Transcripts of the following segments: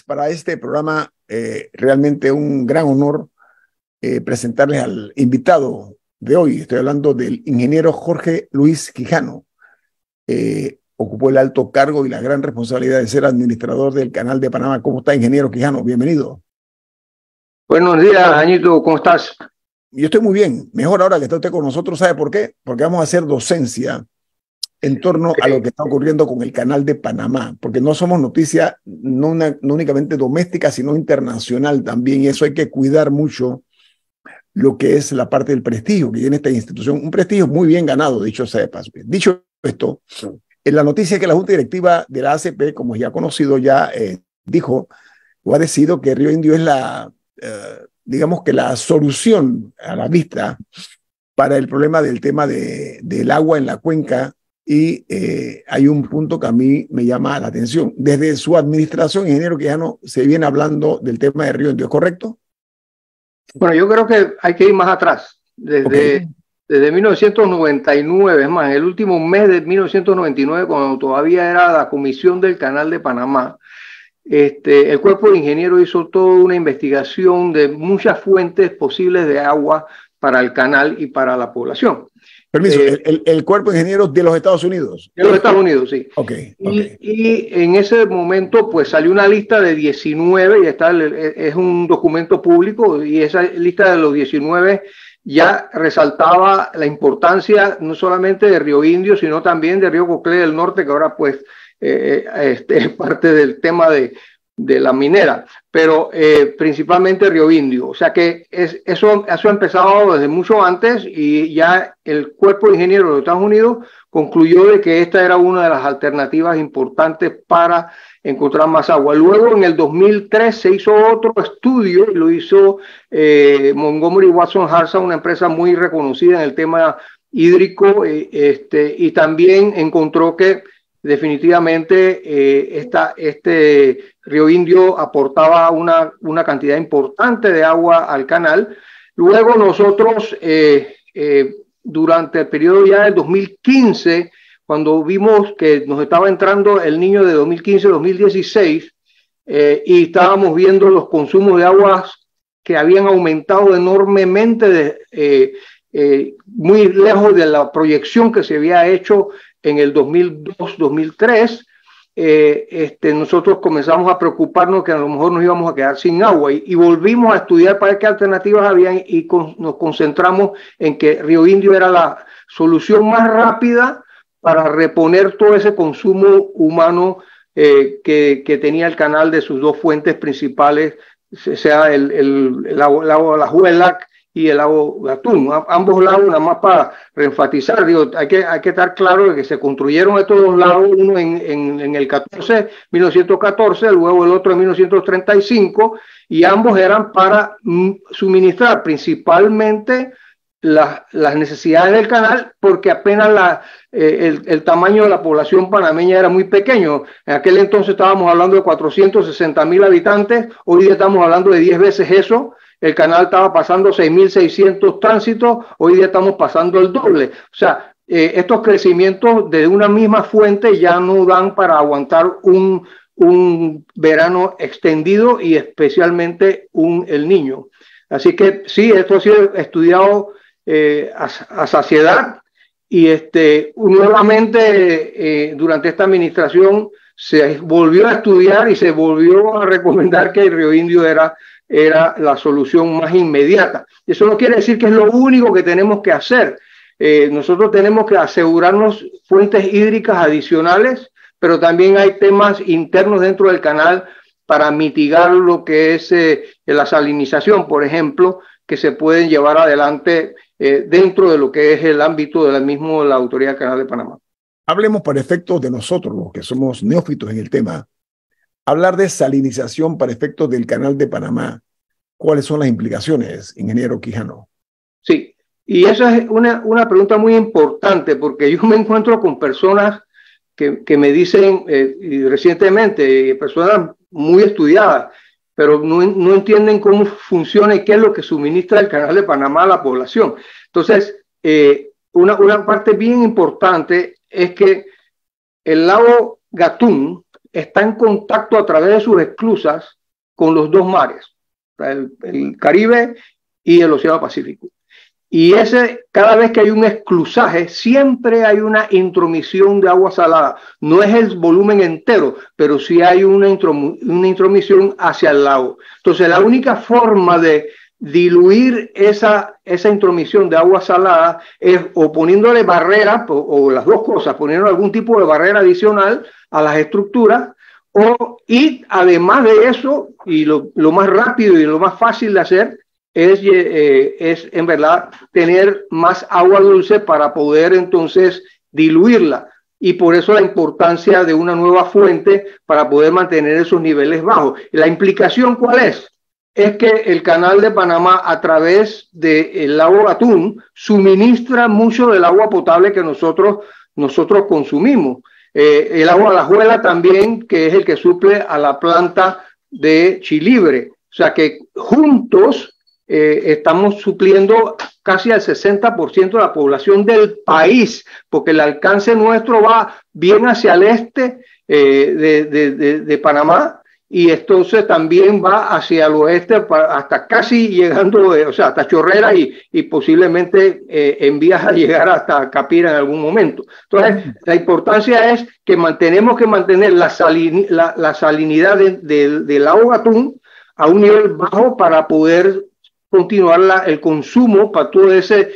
para este programa. Realmente un gran honor presentarles al invitado de hoy. Estoy hablando del ingeniero Jorge Luis Quijano. Ocupó el alto cargo y la gran responsabilidad de ser administrador del Canal de Panamá. ¿Cómo está, ingeniero Quijano? Bienvenido. Buenos días, Añito, ¿cómo estás? Yo estoy muy bien, mejor ahora que está usted con nosotros. ¿Sabe por qué? Porque vamos a hacer docencia en torno a lo que está ocurriendo con el Canal de Panamá, porque no somos noticia no únicamente doméstica, sino internacional también, y eso hay que cuidar mucho lo que es la parte del prestigio que tiene esta institución, un prestigio muy bien ganado, dicho sea de paso. Dicho esto, en la noticia que la Junta Directiva de la ACP, como ya conocido, ya dijo o ha decidido que Río Indio es digamos que la solución a la vista para el problema del tema del agua en la cuenca. Y hay un punto que a mí me llama la atención. Desde su administración, ingeniero Quijano, se viene hablando del tema de Río Indio, ¿es correcto? Bueno, yo creo que hay que ir más atrás. Desde 1999, es más, el último mes de 1999, cuando todavía era la Comisión del Canal de Panamá, el cuerpo de ingenieros hizo toda una investigación de muchas fuentes posibles de agua para el canal y para la población. Permiso, el cuerpo de ingenieros de los Estados Unidos. De los Estados Unidos, sí. Okay. Y en ese momento, pues salió una lista de 19, y es un documento público, y esa lista de los 19 ya resaltaba la importancia no solamente de Río Indio, sino también de Río Coclé del Norte, que ahora pues es parte del tema de la minera, pero principalmente Río Indio. O sea que eso ha empezado desde mucho antes, y ya el cuerpo de ingenieros de los Estados Unidos concluyó de que esta era una de las alternativas importantes para encontrar más agua. Luego en el 2003 se hizo otro estudio, y lo hizo Montgomery Watson Harsa, una empresa muy reconocida en el tema hídrico, y también encontró que definitivamente este Río Indio aportaba una cantidad importante de agua al canal. Luego nosotros, durante el periodo ya del 2015, cuando vimos que nos estaba entrando el niño de 2015-2016, y estábamos viendo los consumos de aguas que habían aumentado enormemente, muy lejos de la proyección que se había hecho en el 2002-2003, nosotros comenzamos a preocuparnos que a lo mejor nos íbamos a quedar sin agua, y volvimos a estudiar para qué alternativas habían, y nos concentramos en que Río Indio era la solución más rápida para reponer todo ese consumo humano que tenía el canal de sus dos fuentes principales, sea el agua de la Juelac y el lago Gatún. Ambos lagos, nada más para reenfatizar, digo, hay que estar claro de que se construyeron estos dos lagos, uno en el 1914, luego el otro en 1935, y ambos eran para suministrar principalmente las necesidades del canal, porque apenas el tamaño de la población panameña era muy pequeño. En aquel entonces estábamos hablando de 460,000 habitantes, hoy día estamos hablando de 10 veces eso. El canal estaba pasando 6,600 tránsitos, hoy día estamos pasando el doble. O sea, estos crecimientos de una misma fuente ya no dan para aguantar un verano extendido, y especialmente el Niño. Así que sí, esto ha sido estudiado a saciedad, y nuevamente durante esta administración se volvió a estudiar y se volvió a recomendar que el Río Indio era la solución más inmediata. Eso no quiere decir que es lo único que tenemos que hacer. Nosotros tenemos que asegurarnos fuentes hídricas adicionales, pero también hay temas internos dentro del canal para mitigar lo que es la salinización, por ejemplo, que se pueden llevar adelante dentro de lo que es el ámbito de la Autoridad del Canal de Panamá. Hablemos para efectos de nosotros, los que somos neófitos en el tema. Hablar de salinización para efectos del Canal de Panamá, ¿cuáles son las implicaciones, ingeniero Quijano? Sí, y esa es una pregunta muy importante, porque yo me encuentro con personas que me dicen, y recientemente, personas muy estudiadas, pero no entienden cómo funciona y qué es lo que suministra el Canal de Panamá a la población. Entonces, una parte bien importante es que el lago Gatún está en contacto a través de sus esclusas con los dos mares, el Caribe y el Océano Pacífico. Y cada vez que hay un esclusaje, siempre hay una intromisión de agua salada. No es el volumen entero, pero sí hay una intromisión hacia el lago. Entonces, la única forma de diluir esa intromisión de agua salada es o poniéndole barrera, o las dos cosas, poniendo algún tipo de barrera adicional a las estructuras, y además de eso, y lo más rápido y lo más fácil de hacer, es en verdad tener más agua dulce para poder entonces diluirla. Y por eso la importancia de una nueva fuente para poder mantener esos niveles bajos. ¿La implicación cuál es? Es que el Canal de Panamá, a través del lago Gatún, suministra mucho del agua potable que nosotros consumimos. El agua Alajuela también, que es el que suple a la planta de Chilibre. O sea que juntos estamos supliendo casi al 60% de la población del país, porque el alcance nuestro va bien hacia el este de Panamá, y entonces también va hacia el oeste hasta casi llegando, o sea, hasta Chorrera y posiblemente en vías a llegar hasta Capira en algún momento. Entonces, la importancia es que tenemos que mantener la salinidad del lago Gatún a un nivel bajo para poder continuar el consumo para todo ese,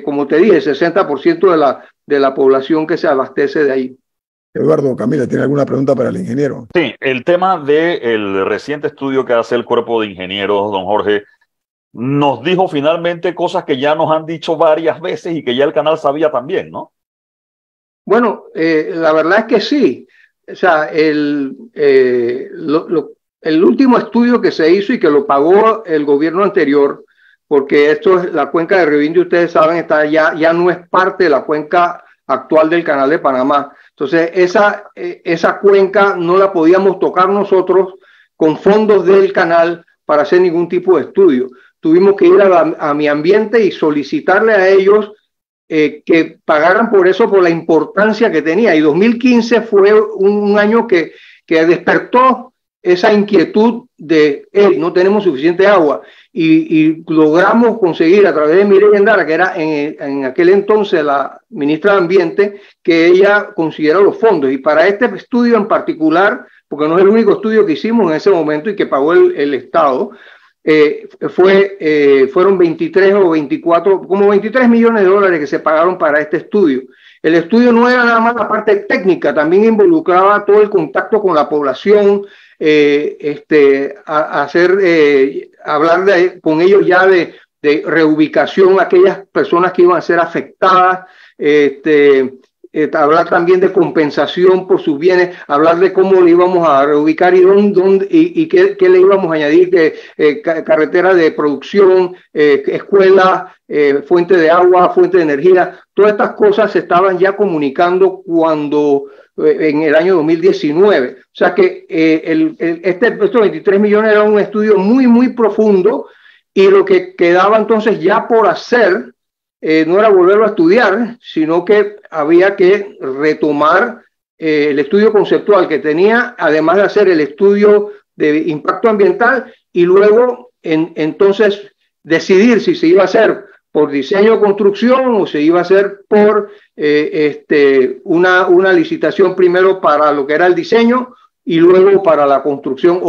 como te dije, 60% de la población que se abastece de ahí. Eduardo, Camila, ¿tiene alguna pregunta para el ingeniero? Sí, el tema del reciente estudio que hace el Cuerpo de Ingenieros, don Jorge, nos dijo finalmente cosas que ya nos han dicho varias veces y que ya el canal sabía también, ¿no? Bueno, la verdad es que sí. O sea, el último estudio que se hizo y que lo pagó el gobierno anterior, porque esto es la cuenca de Río Indio, ustedes saben, ya no es parte de la cuenca actual del Canal de Panamá. Entonces, esa cuenca no la podíamos tocar nosotros con fondos del canal para hacer ningún tipo de estudio. Tuvimos que ir a Mi Ambiente y solicitarle a ellos que pagaran por eso, por la importancia que tenía. Y 2015 fue un año que despertó esa inquietud de no tenemos suficiente agua, y logramos conseguir a través de Mireya Endara, que era en aquel entonces la ministra de Ambiente, que ella consiguiera los fondos. Y para este estudio en particular, porque no es el único estudio que hicimos en ese momento y que pagó el Estado, fueron 23 o 24, como 23 millones de dólares que se pagaron para este estudio. El estudio no era nada más la parte técnica, también involucraba todo el contacto con la población, hablar con ellos ya de reubicación a aquellas personas que iban a ser afectadas, hablar también de compensación por sus bienes, hablar de cómo le íbamos a reubicar y qué le íbamos a añadir, carretera de producción, escuela, fuente de agua, fuente de energía. Todas estas cosas se estaban ya comunicando en el año 2019. O sea que estos 23 millones era un estudio muy, muy profundo, y lo que quedaba entonces ya por hacer no era volverlo a estudiar, sino que había que retomar el estudio conceptual que tenía, además de hacer el estudio de impacto ambiental, y luego entonces decidir si se iba a hacer por diseño o construcción o se iba a hacer por una licitación primero para lo que era el diseño y luego para la construcción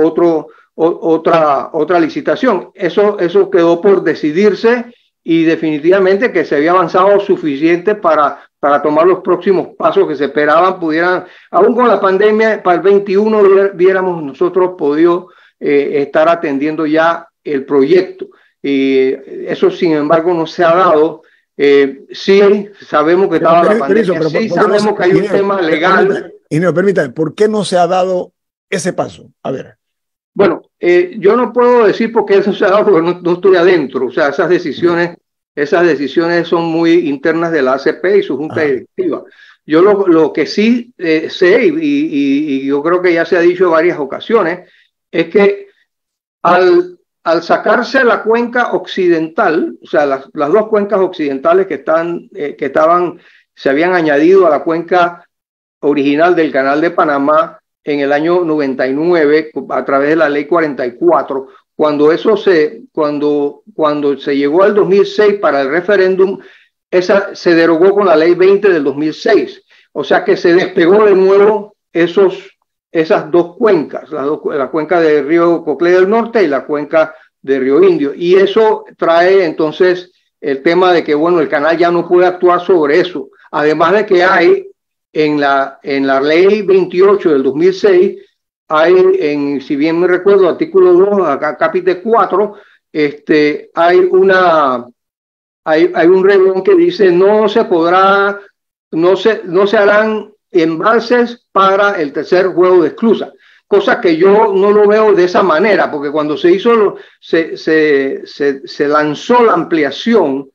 otra licitación. Eso quedó por decidirse, y definitivamente que se había avanzado suficiente para tomar los próximos pasos que se esperaban pudieran, aún con la pandemia, para el 21 hubiéramos nosotros podido estar atendiendo ya el proyecto. Y eso, sin embargo, no se ha dado. Sí, sabemos que estaba la pandemia, sí sabemos que hay un tema legal. Ingeniero, permítame, ¿por qué no se ha dado ese paso? A ver. Bueno, yo no puedo decir por qué eso se ha dado, porque no estoy adentro. O sea, esas decisiones son muy internas de la ACP y su junta directiva. Yo lo que sí sé, y yo creo que ya se ha dicho en varias ocasiones, es que al sacarse la cuenca occidental, o sea, las dos cuencas occidentales que se habían añadido a la cuenca original del Canal de Panamá, en el año 99 a través de la ley 44. Cuando se llegó al 2006 para el referéndum, esa se derogó con la ley 20 del 2006. O sea que se despegó de nuevo esas dos cuencas, la cuenca del río Coclé del Norte y la cuenca del río Indio. Y eso trae entonces el tema de que, bueno, el canal ya no puede actuar sobre eso. Además de que hay en la ley 28 del 2006, hay, si bien me recuerdo, artículo 2, acá, capítulo 4, hay un renglón que dice no se harán embalses para el tercer juego de esclusa, cosa que yo no lo veo de esa manera, porque cuando se lanzó la ampliación,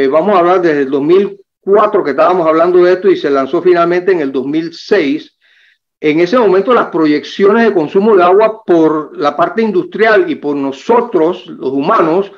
vamos a hablar desde el 2004 que estábamos hablando de esto y se lanzó finalmente en el 2006. En ese momento las proyecciones de consumo de agua por la parte industrial y por nosotros, los humanos,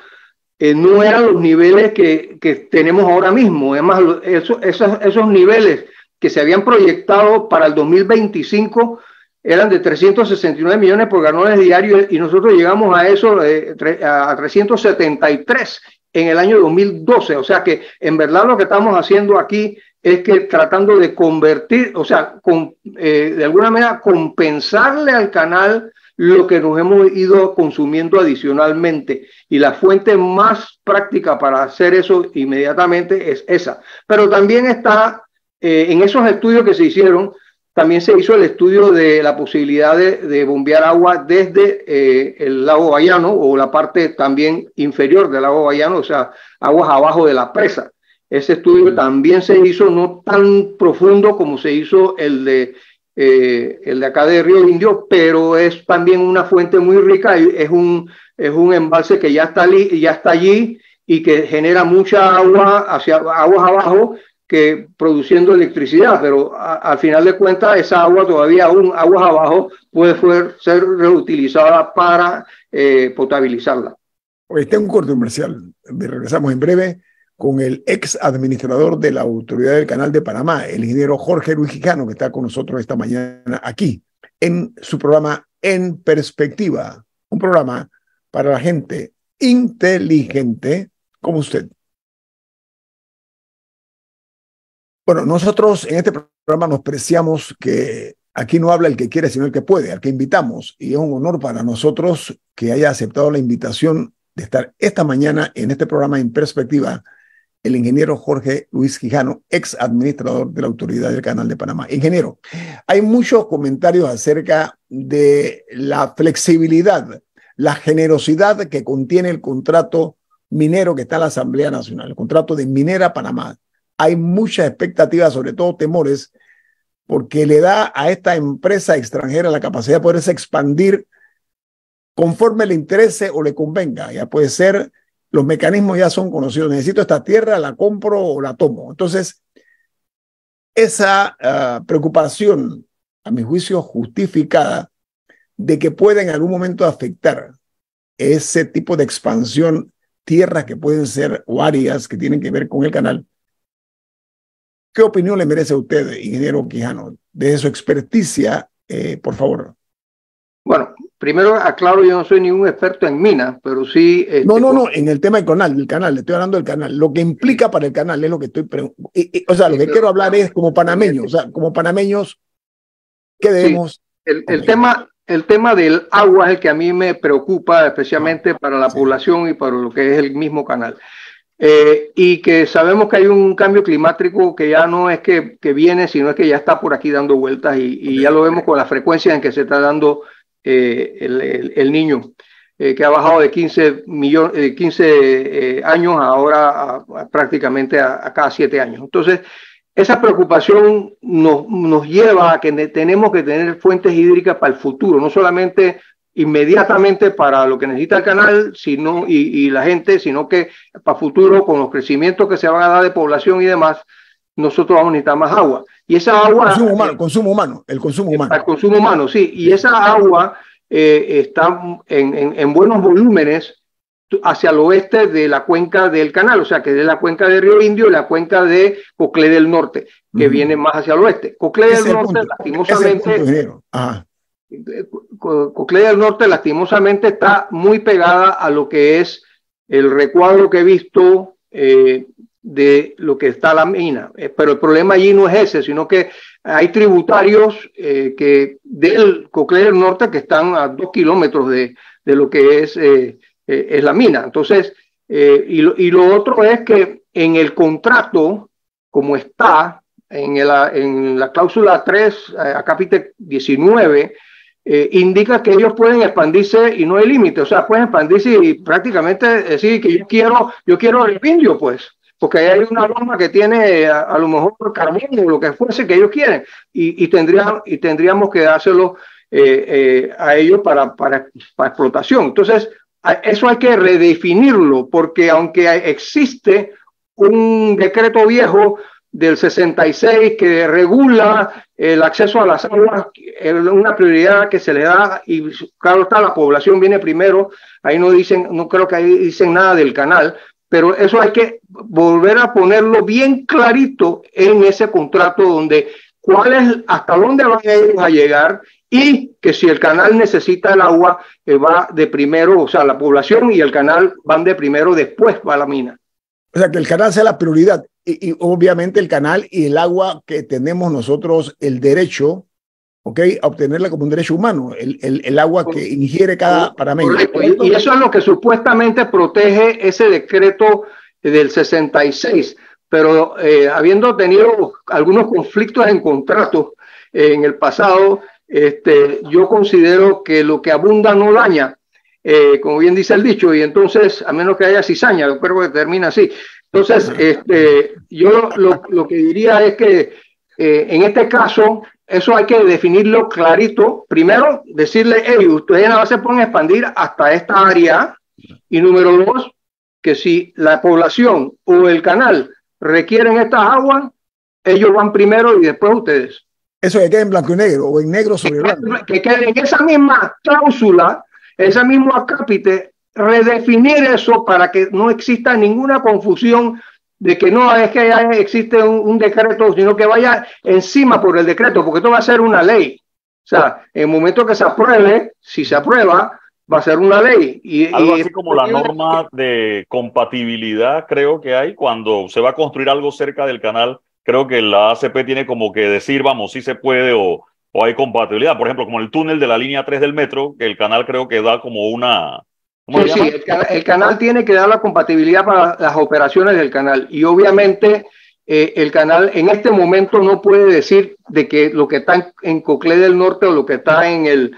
no eran los niveles que tenemos ahora mismo. Además, esos niveles que se habían proyectado para el 2025 eran de 369 millones por galones diarios y nosotros llegamos a eso, a 373 en el año 2012. O sea que en verdad lo que estamos haciendo aquí es que tratando de convertir, o sea, de alguna manera compensarle al canal lo que nos hemos ido consumiendo adicionalmente. Y la fuente más práctica para hacer eso inmediatamente es esa. Pero también está, en esos estudios que se hicieron, también se hizo el estudio de la posibilidad de bombear agua desde el lago Bahiano o la parte también inferior del lago Bahiano, o sea, aguas abajo de la presa. Ese estudio también se hizo no tan profundo como se hizo el de acá de Río Indio, pero es también una fuente muy rica. Es un embalse que ya está allí y que genera mucha agua hacia aguas abajo, que produciendo electricidad, pero al final de cuentas esa agua todavía aún aguas abajo puede ser reutilizada para potabilizarla. Hoy tengo un corte comercial. Regresamos en breve con el ex administrador de la Autoridad del Canal de Panamá, el ingeniero Jorge Luis Quijano, que está con nosotros esta mañana aquí en su programa En Perspectiva, un programa para la gente inteligente como usted. Bueno, nosotros en este programa nos preciamos que aquí no habla el que quiere, sino el que puede, al que invitamos, y es un honor para nosotros que haya aceptado la invitación de estar esta mañana en este programa En Perspectiva, el ingeniero Jorge Luis Quijano, ex administrador de la Autoridad del Canal de Panamá. Ingeniero, hay muchos comentarios acerca de la flexibilidad, la generosidad que contiene el contrato minero que está en la Asamblea Nacional, el contrato de Minera Panamá. Hay muchas expectativas, sobre todo temores, porque le da a esta empresa extranjera la capacidad de poderse expandir conforme le interese o le convenga. Ya puede ser, los mecanismos ya son conocidos. Necesito esta tierra, la compro o la tomo. Entonces, esa preocupación, a mi juicio justificada, de que pueda en algún momento afectar ese tipo de expansión, tierras que pueden ser o áreas que tienen que ver con el canal. ¿Qué opinión le merece a usted, ingeniero Quijano, de su experticia, por favor? Bueno, primero aclaro, yo no soy ningún experto en minas, pero sí... No, en el tema del canal, le estoy hablando del canal. Lo que implica para el canal es lo que estoy preguntando. O sea, lo que quiero hablar es como panameños, o sea, como panameños, ¿qué debemos? Sí, el tema del agua es el que a mí me preocupa, especialmente para la población y para lo que es el mismo canal. Y que sabemos que hay un cambio climático que ya no es que viene, sino es que ya está por aquí dando vueltas y ya lo vemos con la frecuencia en que se está dando el niño, que ha bajado de 15 años ahora prácticamente a cada 7 años. Entonces, esa preocupación nos lleva a que tenemos que tener fuentes hídricas para el futuro, no solamente inmediatamente para lo que necesita el canal sino, y la gente, sino que para futuro, con los crecimientos que se van a dar de población y demás, nosotros vamos a necesitar más agua. Y esa agua... El consumo humano, sí. Y esa agua está en buenos volúmenes. hacia el oeste de la cuenca del canal, o sea, que es la cuenca de Río Indio y la cuenca de Coclé del Norte, que viene más hacia el oeste. Coclé del Norte, lastimosamente, Coclé del Norte, lastimosamente, está muy pegada a lo que es el recuadro que he visto de lo que está la mina. Pero el problema allí no es ese, sino que hay tributarios que del Coclé del Norte que están a 2 kilómetros de lo que es la mina. Entonces, y lo otro es que en el contrato, como está en la cláusula 3, capítulo 19, indica que ellos pueden expandirse y no hay límite. O sea, pueden expandirse y prácticamente decir que yo quiero el indio, pues, porque hay una norma que tiene a lo mejor carbón o lo que fuese que ellos quieren, y tendríamos que dárselo a ellos para explotación. Entonces, eso hay que redefinirlo, porque aunque existe un decreto viejo del 66 que regula el acceso a las aguas, una prioridad que se le da, y claro está, la población viene primero, ahí no creo que ahí dicen nada del canal, pero eso hay que volver a ponerlo bien clarito en ese contrato, donde hasta dónde van ellos a llegar, y que si el canal necesita el agua, va de primero, o sea, la población y el canal van de primero, después va la mina. O sea, que el canal sea la prioridad, y obviamente el canal y el agua que tenemos nosotros el derecho, a obtenerla como un derecho humano, el agua que ingiere cada panameño. Y eso es lo que supuestamente protege ese decreto del 66, pero habiendo tenido algunos conflictos en contratos en el pasado, yo considero que lo que abunda no daña, como bien dice el dicho, y entonces, a menos que haya cizaña, yo creo que termina así. Entonces, yo lo que diría es que en este caso, eso hay que definirlo clarito. Primero, decirle, ustedes nada más se pueden expandir hasta esta área, y número 2, que si la población o el canal requieren estas aguas, ellos van primero y después ustedes. Eso que quede en blanco y negro, o en negro sobre blanco. Que quede en esa misma cláusula, ese mismo acápite, redefinir eso para que no exista ninguna confusión de que no es que existe un decreto, sino que vaya encima por el decreto, porque esto va a ser una ley. O sea, en el momento que se apruebe, si se aprueba, va a ser una ley. Algo así como la norma de compatibilidad, creo que hay, cuando se va a construir algo cerca del canal. Creo que la ACP tiene como que decir, vamos, si se puede o hay compatibilidad. Por ejemplo, como el túnel de la línea 3 del metro, que el canal creo que da como una... Sí, el canal tiene que dar la compatibilidad para las operaciones del canal. Y obviamente el canal en este momento no puede decir de que lo que está en Coclé del Norte o lo que está en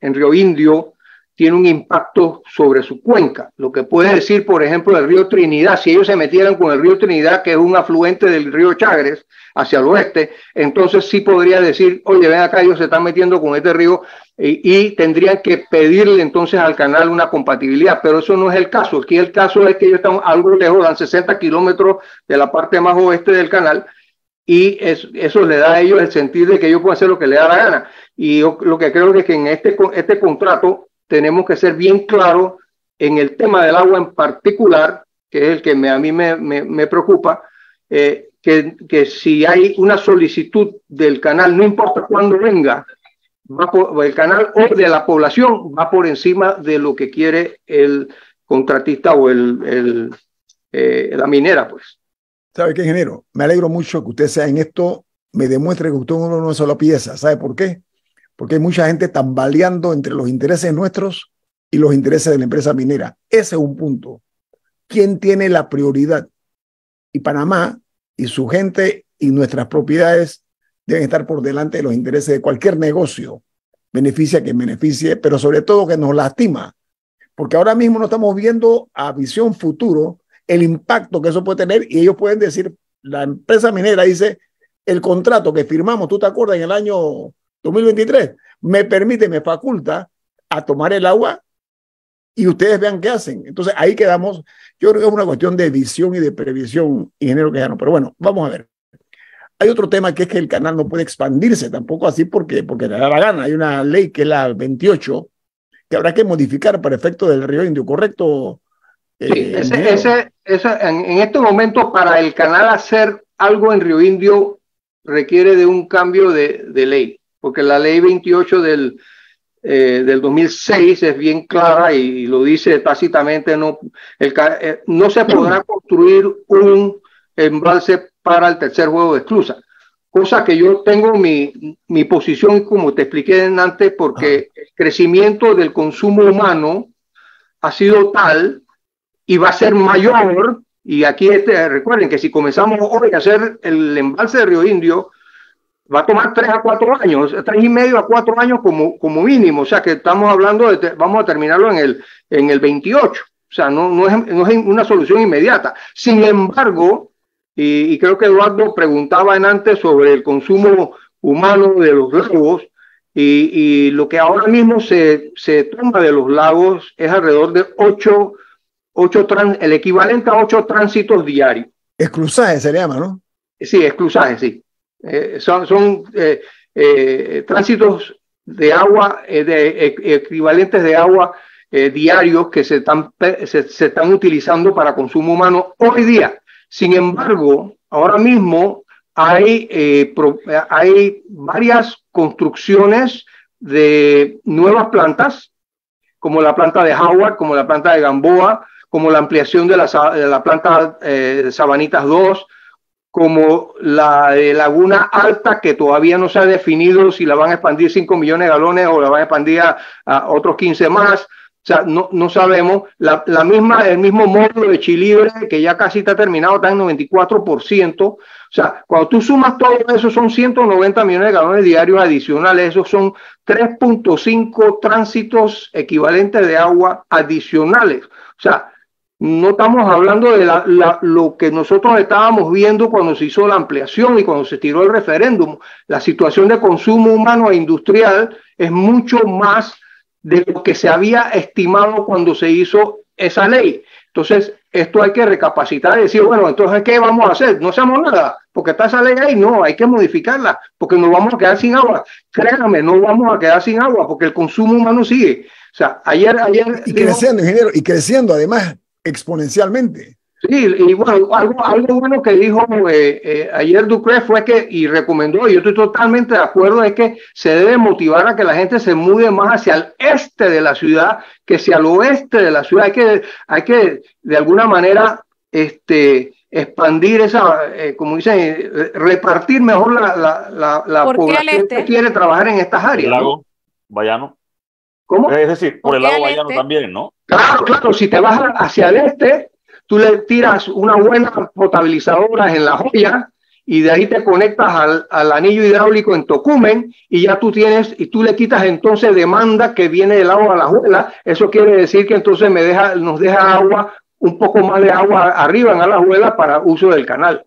Río Indio tiene un impacto sobre su cuenca. Lo que puede decir, por ejemplo, el río Trinidad, si ellos se metieran con el río Trinidad, que es un afluente del río Chagres hacia el oeste, entonces sí podría decir, oye, ven acá, ellos se están metiendo con este río, y tendrían que pedirle entonces al canal una compatibilidad, pero eso no es el caso. Aquí el caso es que ellos están algo lejos, dan 60 kilómetros de la parte más oeste del canal, y eso le da a ellos el sentido de que ellos pueden hacer lo que les da la gana. Y yo lo que creo es que en este contrato tenemos que ser bien claros en el tema del agua en particular, que es el que a mí me preocupa, que si hay una solicitud del canal, no importa cuándo venga, el canal o de la población, va por encima de lo que quiere el contratista o la minera, pues. ¿Sabe qué, ingeniero? Me alegro mucho que usted sea en esto, me demuestre que usted es una sola pieza. ¿Sabe por qué? Porque hay mucha gente tambaleando entre los intereses nuestros y los intereses de la empresa minera. Ese es un punto. ¿Quién tiene la prioridad? Y Panamá y su gente y nuestras propiedades deben estar por delante de los intereses de cualquier negocio, beneficia que beneficie, pero sobre todo que nos lastima. Porque ahora mismo no estamos viendo a visión futuro el impacto que eso puede tener, y ellos pueden decir, la empresa minera dice, el contrato que firmamos, ¿tú te acuerdas? En el año 2023, me faculta a tomar el agua y ustedes vean qué hacen. Entonces ahí quedamos. Yo creo que es una cuestión de visión y de previsión, ingeniero Quijano. Pero bueno, vamos a ver. Hay otro tema, que es que el canal no puede expandirse tampoco así porque le da la gana. Hay una ley que es la 28, que habrá que modificar para efecto del Río Indio, ¿correcto? Sí, en este momento para el canal hacer algo en Río Indio requiere de un cambio de ley, porque la ley 28 del 2006 es bien clara y lo dice tácitamente, no se podrá construir un embalse para el tercer juego de esclusa, cosa que yo tengo mi posición, como te expliqué antes, porque el crecimiento del consumo humano ha sido tal y va a ser mayor, y aquí recuerden que si comenzamos hoy a hacer el embalse de Río Indio, va a tomar 3 a 4 años, 3 y medio a 4 años como mínimo, o sea que estamos hablando vamos a terminarlo en el 28, o sea, no es una solución inmediata. Sin embargo, y creo que Eduardo preguntaba antes sobre el consumo humano de los lagos, y lo que ahora mismo se toma de los lagos es alrededor de el equivalente a 8 tránsitos diarios. Esclusaje se llama, ¿no? Sí, esclusaje, sí. Son tránsitos de agua, equivalentes de agua diarios que se están utilizando para consumo humano hoy día. Sin embargo, ahora mismo hay varias construcciones de nuevas plantas, como la planta de Howard, como la planta de Gamboa, como la ampliación de la planta de Sabanitas 2, como la de Laguna Alta, que todavía no se ha definido si la van a expandir 5 millones de galones o la van a expandir a otros 15 más. O sea, no sabemos. El mismo módulo de Chilibre, que ya casi está terminado, está en 94%. O sea, cuando tú sumas todo eso, son 190 millones de galones diarios adicionales. Esos son 3.5 tránsitos equivalentes de agua adicionales. O sea, no estamos hablando de lo que nosotros estábamos viendo cuando se hizo la ampliación y cuando se tiró el referéndum. La situación de consumo humano e industrial es mucho más de lo que se había estimado cuando se hizo esa ley. Entonces, esto hay que recapacitar y decir, bueno, entonces, ¿qué vamos a hacer? No hacemos nada, porque está esa ley ahí. No, hay que modificarla, porque nos vamos a quedar sin agua. Créanme, no vamos a quedar sin agua, porque el consumo humano sigue. O sea, ayer y creciendo, ingeniero, y creciendo además exponencialmente. Sí, y bueno, algo bueno que dijo ayer Ducre fue que, y recomendó, y yo estoy totalmente de acuerdo, es que se debe motivar a que la gente se mude más hacia el este de la ciudad que hacia el oeste de la ciudad. Hay que de alguna manera, expandir esa, como dicen, repartir mejor la población que quiere trabajar en estas áreas. El lago Bayano. ¿Cómo? Es decir, por el lago Bayano también, ¿no? Claro, si te vas hacia el este, tú le tiras una buena potabilizadora en La Joya y de ahí te conectas al anillo hidráulico en Tocumen y ya tú le quitas entonces demanda que viene del agua a Alajuela. Eso quiere decir que entonces nos deja agua, un poco más de agua arriba en Alajuela para uso del canal.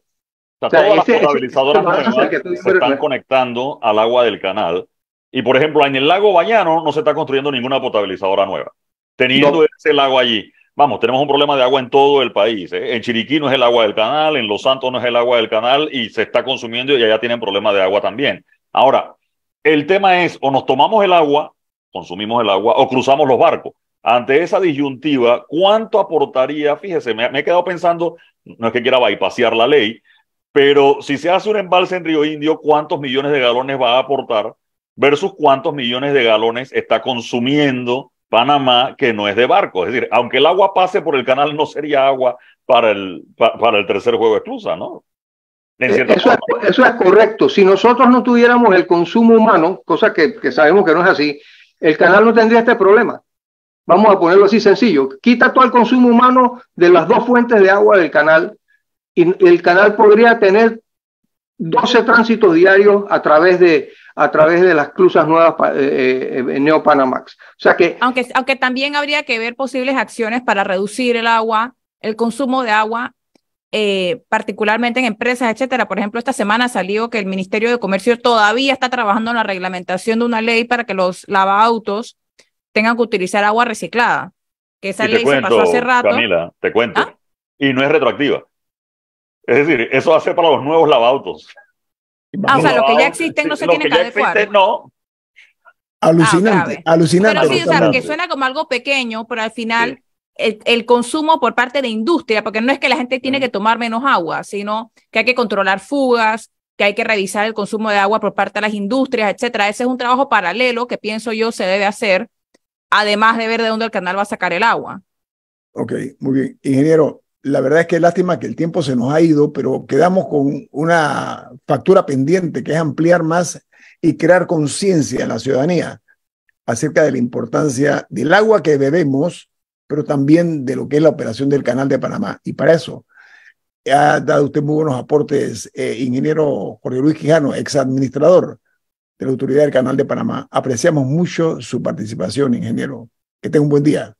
O sea, todas las potabilizadoras nuevas se están conectando al agua del canal. Y por ejemplo, en el lago Bayano no se está construyendo ninguna potabilizadora nueva. Teniendo ese lago allí, vamos, tenemos un problema de agua en todo el país. En Chiriquí no es el agua del canal, en Los Santos no es el agua del canal y se está consumiendo y allá tienen problemas de agua también. Ahora, el tema es, o nos tomamos el agua, consumimos el agua, o cruzamos los barcos. Ante esa disyuntiva, ¿cuánto aportaría? Fíjese, me he quedado pensando, no es que quiera bypassear la ley, pero si se hace un embalse en Río Indio, ¿cuántos millones de galones va a aportar versus cuántos millones de galones está consumiendo Panamá, que no es de barco? Es decir, aunque el agua pase por el canal, no sería agua para el tercer juego de esclusa, ¿no? Eso es correcto. Si nosotros no tuviéramos el consumo humano, cosa que sabemos que no es así, el canal no tendría este problema. Vamos a ponerlo así sencillo. Quita todo el consumo humano de las dos fuentes de agua del canal y el canal podría tener 12 tránsitos diarios a través de las esclusas nuevas Neo Panamax. O sea que, aunque también habría que ver posibles acciones para reducir el consumo de agua, particularmente en empresas, etcétera. Por ejemplo, esta semana salió que el Ministerio de Comercio todavía está trabajando en la reglamentación de una ley para que los lavaautos tengan que utilizar agua reciclada. Que esa ley se pasó hace rato. Camila, te cuento. ¿Ah? Y no es retroactiva. Es decir, eso hace para los nuevos lavautos. O sea, lo que ya existen no se tiene que adecuar. No. Alucinante, alucinante. Pero sí, o sea, porque suena como algo pequeño, pero al final el consumo por parte de industria, porque no es que la gente tiene que tomar menos agua, sino que hay que controlar fugas, que hay que revisar el consumo de agua por parte de las industrias, etcétera. Ese es un trabajo paralelo que pienso yo se debe hacer, además de ver de dónde el canal va a sacar el agua. Ok, muy bien. Ingeniero, la verdad es que es lástima que el tiempo se nos ha ido, pero quedamos con una factura pendiente, que es ampliar más y crear conciencia en la ciudadanía acerca de la importancia del agua que bebemos, pero también de lo que es la operación del Canal de Panamá. Y para eso ha dado usted muy buenos aportes, ingeniero Jorge Luis Quijano, ex administrador de la Autoridad del Canal de Panamá. Apreciamos mucho su participación, ingeniero. Que tenga un buen día.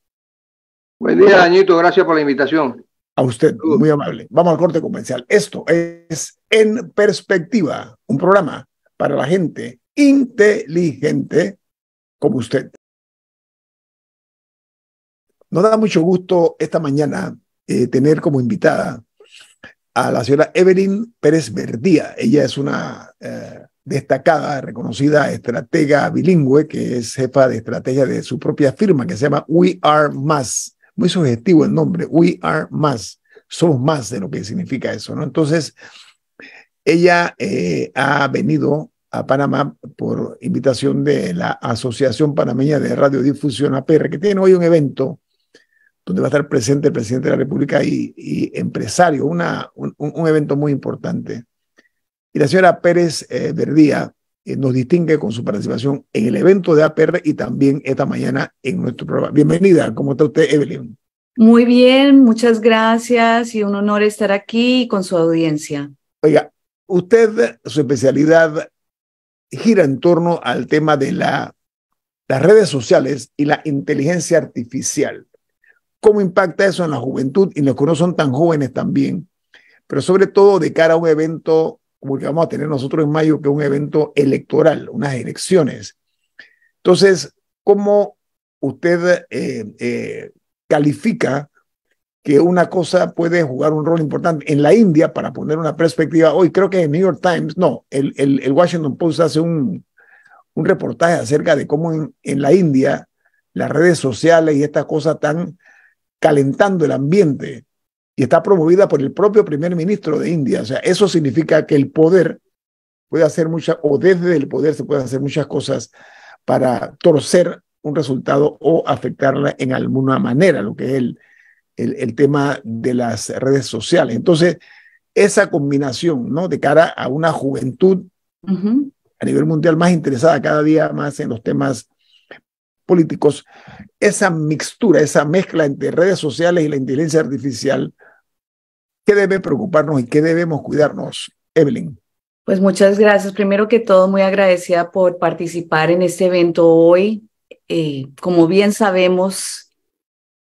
Buen día, Dañito. Gracias por la invitación. A usted, muy amable. Vamos al corte comercial. Esto es En Perspectiva, un programa para la gente inteligente como usted. Nos da mucho gusto esta mañana tener como invitada a la señora Evelyn Pérez Verdía. Ella es una destacada, reconocida estratega bilingüe, que es jefa de estrategia de su propia firma, que se llama We Are Más. Muy sugestivo el nombre, We Are Más. Somos más de lo que significa eso, ¿no? Entonces, ella ha venido a Panamá por invitación de la Asociación Panameña de Radiodifusión, APR, que tiene hoy un evento donde va a estar presente el presidente de la República y empresario, un evento muy importante. Y la señora Pérez Verdía nos distingue con su participación en el evento de APR y también esta mañana en nuestro programa. Bienvenida, ¿cómo está usted, Evelyn? Muy bien, muchas gracias y un honor estar aquí con su audiencia. Oiga, usted, su especialidad gira en torno al tema de las redes sociales y la inteligencia artificial. ¿Cómo impacta eso en la juventud y en los que no son tan jóvenes también? Pero sobre todo de cara a un evento como el que vamos a tener nosotros en mayo, que es un evento electoral, unas elecciones. Entonces, ¿cómo usted califica que una cosa puede jugar un rol importante? En la India, para poner una perspectiva, hoy creo que el New York Times, no, el Washington Post hace un reportaje acerca de cómo en la India las redes sociales y estas cosas están calentando el ambiente y está promovida por el propio primer ministro de India. O sea, eso significa que el poder puede hacer muchas, o desde el poder se pueden hacer muchas cosas para torcer un resultado o afectarla en alguna manera, lo que es el tema de las redes sociales. Entonces, esa combinación, ¿no?, de cara a una juventud a nivel mundial más interesada cada día más en los temas políticos, esa mixtura, esa mezcla entre redes sociales y la inteligencia artificial, ¿qué debe preocuparnos y qué debemos cuidarnos, Evelyn? Pues muchas gracias. Primero que todo, muy agradecida por participar en este evento hoy. Como bien sabemos,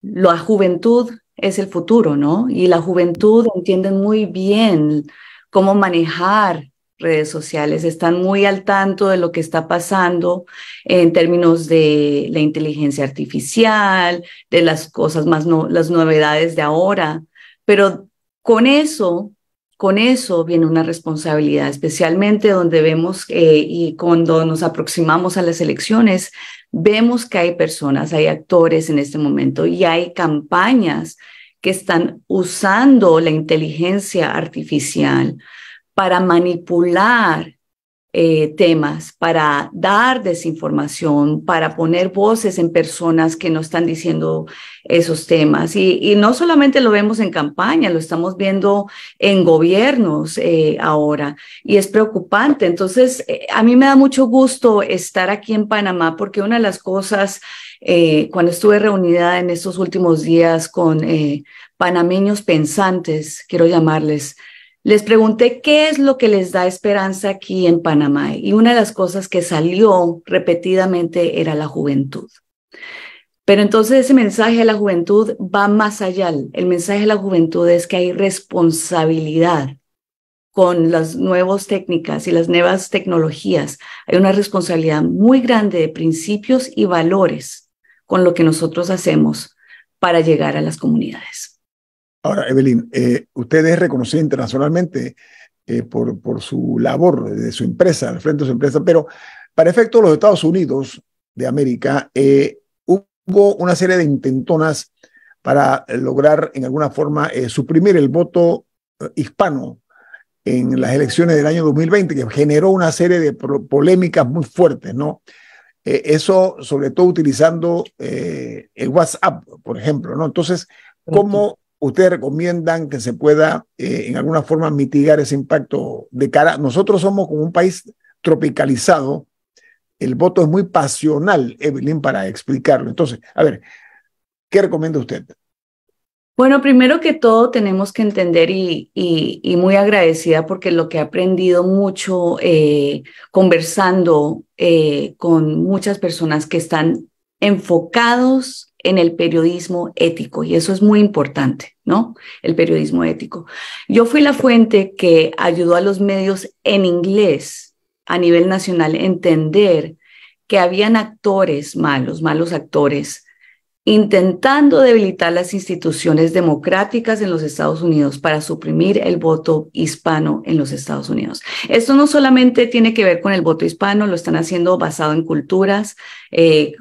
la juventud es el futuro, ¿no? Y la juventud entienden muy bien cómo manejar redes sociales, están muy al tanto de lo que está pasando en términos de la inteligencia artificial, de las cosas más, las novedades de ahora, pero con eso viene una responsabilidad, especialmente donde vemos y cuando nos aproximamos a las elecciones, vemos que hay personas, hay actores en este momento y hay campañas que están usando la inteligencia artificial para manipular temas, para dar desinformación, para poner voces en personas que no están diciendo esos temas. Y no solamente lo vemos en campaña, lo estamos viendo en gobiernos ahora y es preocupante. Entonces, a mí me da mucho gusto estar aquí en Panamá porque una de las cosas, cuando estuve reunida en estos últimos días con panameños pensantes, quiero llamarles, les pregunté qué es lo que les da esperanza aquí en Panamá y una de las cosas que salió repetidamente era la juventud. Pero entonces ese mensaje de la juventud va más allá. El mensaje de la juventud es que hay responsabilidad con las nuevas técnicas y las nuevas tecnologías. Hay una responsabilidad muy grande de principios y valores con lo que nosotros hacemos para llegar a las comunidades. Ahora, Evelyn, usted es reconocida internacionalmente por su labor de su empresa, al frente de su empresa, pero para efectos de los Estados Unidos, de América, hubo una serie de intentonas para lograr en alguna forma suprimir el voto hispano en las elecciones del año 2020, que generó una serie de polémicas muy fuertes, ¿no? Eso sobre todo utilizando el WhatsApp, por ejemplo, ¿no? Entonces, ¿cómo ustedes recomiendan que se pueda en alguna forma mitigar ese impacto de cara? Nosotros somos como un país tropicalizado, el voto es muy pasional, Evelyn, para explicarlo. Entonces, a ver, ¿qué recomienda usted? Bueno, primero que todo tenemos que entender y muy agradecida porque lo que he aprendido mucho conversando con muchas personas que están enfocados en el periodismo ético y eso es muy importante, ¿no? El periodismo ético. Yo fui la fuente que ayudó a los medios en inglés a nivel nacional a entender que habían actores malos actores, intentando debilitar las instituciones democráticas en los Estados Unidos para suprimir el voto hispano en los Estados Unidos. Esto no solamente tiene que ver con el voto hispano, lo están haciendo basado en culturas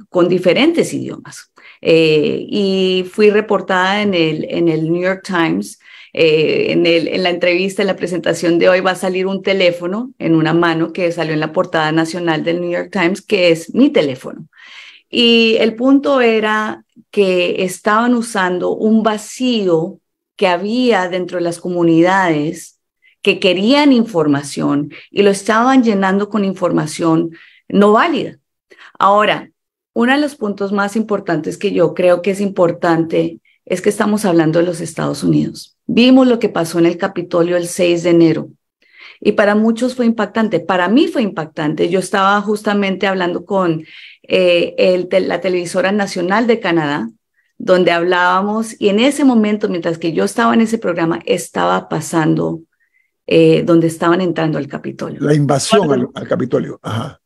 con diferentes idiomas. Y fui reportada en el New York Times. En la entrevista, en la presentación de hoy va a salir un teléfono en una mano que salió en la portada nacional del New York Times, que es mi teléfono. Y el punto era que estaban usando un vacío que había dentro de las comunidades que querían información y lo estaban llenando con información no válida. Ahora, uno de los puntos más importantes que yo creo que es importante es que estamos hablando de los Estados Unidos. Vimos lo que pasó en el Capitolio el 6 de enero. Y para muchos fue impactante. Para mí fue impactante. Yo estaba justamente hablando con la televisora nacional de Canadá, donde hablábamos, y en ese momento, mientras que yo estaba en ese programa, estaba pasando donde estaban entrando al Capitolio. La invasión al Capitolio. Ajá.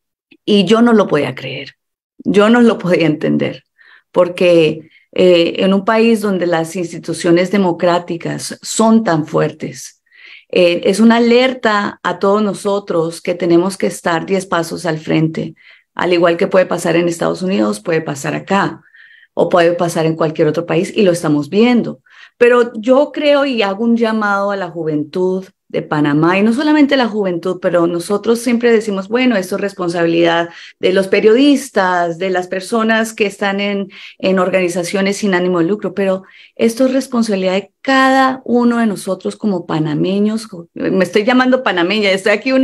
Y yo no lo podía creer. Yo no lo podía entender. Porque en un país donde las instituciones democráticas son tan fuertes, es una alerta a todos nosotros que tenemos que estar 10 pasos al frente. Al igual que puede pasar en Estados Unidos, puede pasar acá o puede pasar en cualquier otro país y lo estamos viendo. Pero yo creo y hago un llamado a la juventud de Panamá, y no solamente la juventud, pero nosotros siempre decimos, bueno, esto es responsabilidad de los periodistas, de las personas que están en organizaciones sin ánimo de lucro, pero esto es responsabilidad de cada uno de nosotros como panameños. Me estoy llamando panameña, estoy aquí un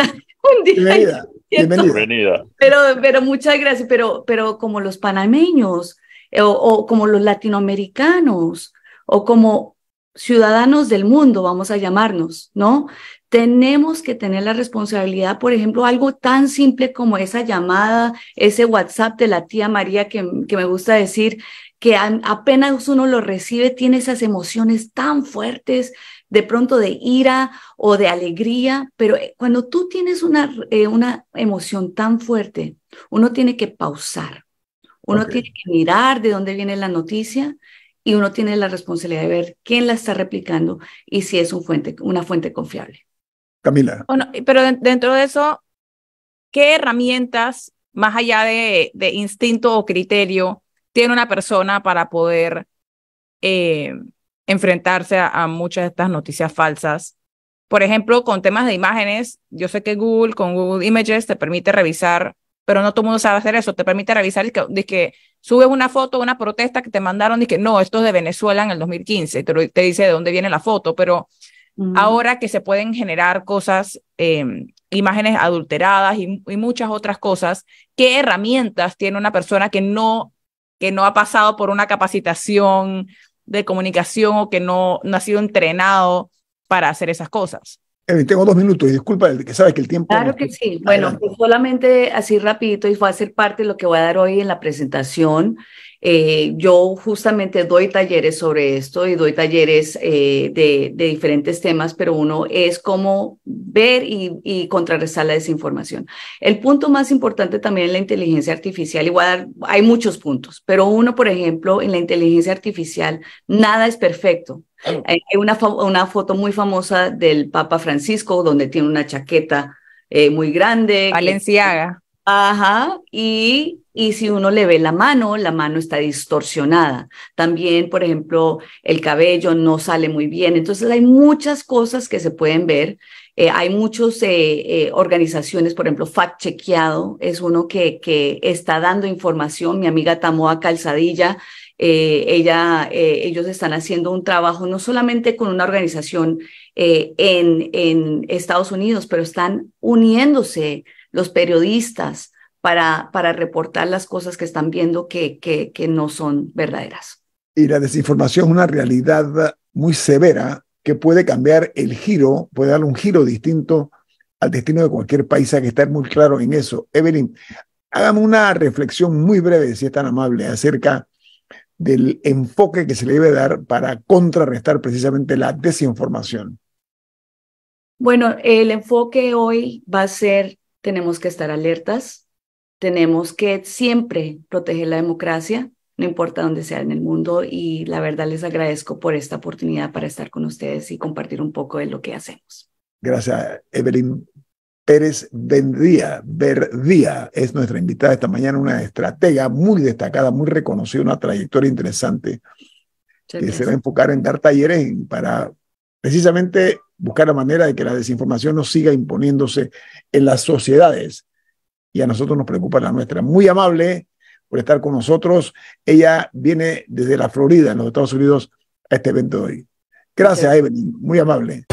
día. Bienvenida. Pero muchas gracias, pero como los panameños o como los latinoamericanos o como ciudadanos del mundo, vamos a llamarnos, ¿no? Tenemos que tener la responsabilidad, por ejemplo, algo tan simple como esa llamada, ese WhatsApp de la tía María que me gusta decir, que apenas uno lo recibe, tiene esas emociones tan fuertes, de pronto de ira o de alegría, pero cuando tú tienes una emoción tan fuerte, uno tiene que pausar, uno tiene que mirar de dónde viene la noticia y uno tiene la responsabilidad de ver quién la está replicando y si es una fuente confiable. Camila. Bueno, pero dentro de eso, ¿qué herramientas, más allá de instinto o criterio, tiene una persona para poder enfrentarse a muchas de estas noticias falsas? Por ejemplo, con temas de imágenes, yo sé que Google, con Google Images, te permite revisar, pero no todo el mundo sabe hacer eso, te permite revisar de que subes una foto de una protesta que te mandaron y que no, esto es de Venezuela en el 2015, te dice de dónde viene la foto, pero ahora que se pueden generar cosas, imágenes adulteradas y muchas otras cosas, ¿qué herramientas tiene una persona que no ha pasado por una capacitación de comunicación o que no ha sido entrenado para hacer esas cosas? Tengo 2 minutos y disculpa, que sabes que el tiempo... Claro que sí. Bueno, pues solamente así rapidito y va a ser parte de lo que voy a dar hoy en la presentación. Yo justamente doy talleres sobre esto y doy talleres de diferentes temas, pero uno es cómo ver y contrarrestar la desinformación. El punto más importante también es la inteligencia artificial. Igual hay muchos puntos, pero uno, por ejemplo, en la inteligencia artificial, nada es perfecto. Hay una foto muy famosa del Papa Francisco donde tiene una chaqueta muy grande. Balenciaga. Ajá, y si uno le ve la mano está distorsionada. También, por ejemplo, el cabello no sale muy bien. Entonces, hay muchas cosas que se pueden ver. Hay muchas organizaciones, por ejemplo, Fact Chequeado es uno que está dando información. Mi amiga Tamoa Calzadilla, ellos están haciendo un trabajo no solamente con una organización en Estados Unidos, pero están uniéndose los periodistas para reportar las cosas que están viendo que no son verdaderas. Y la desinformación es una realidad muy severa que puede cambiar el giro, puede darle un giro distinto al destino de cualquier país. Hay que estar muy claro en eso. Evelyn, hágame una reflexión muy breve, si es tan amable, acerca del enfoque que se le debe dar para contrarrestar precisamente la desinformación. Bueno, el enfoque hoy va a ser: tenemos que estar alertas, tenemos que siempre proteger la democracia, no importa dónde sea en el mundo, y la verdad les agradezco por esta oportunidad para estar con ustedes y compartir un poco de lo que hacemos. Gracias, Evelyn Pérez Verdía es nuestra invitada esta mañana, una estratega muy destacada, muy reconocida, una trayectoria interesante que se va a enfocar en dar talleres para precisamente buscar la manera de que la desinformación no siga imponiéndose en las sociedades. Y a nosotros nos preocupa la nuestra. Muy amable por estar con nosotros. Ella viene desde la Florida, en los Estados Unidos, a este evento de hoy. Gracias, Evelyn. Muy amable.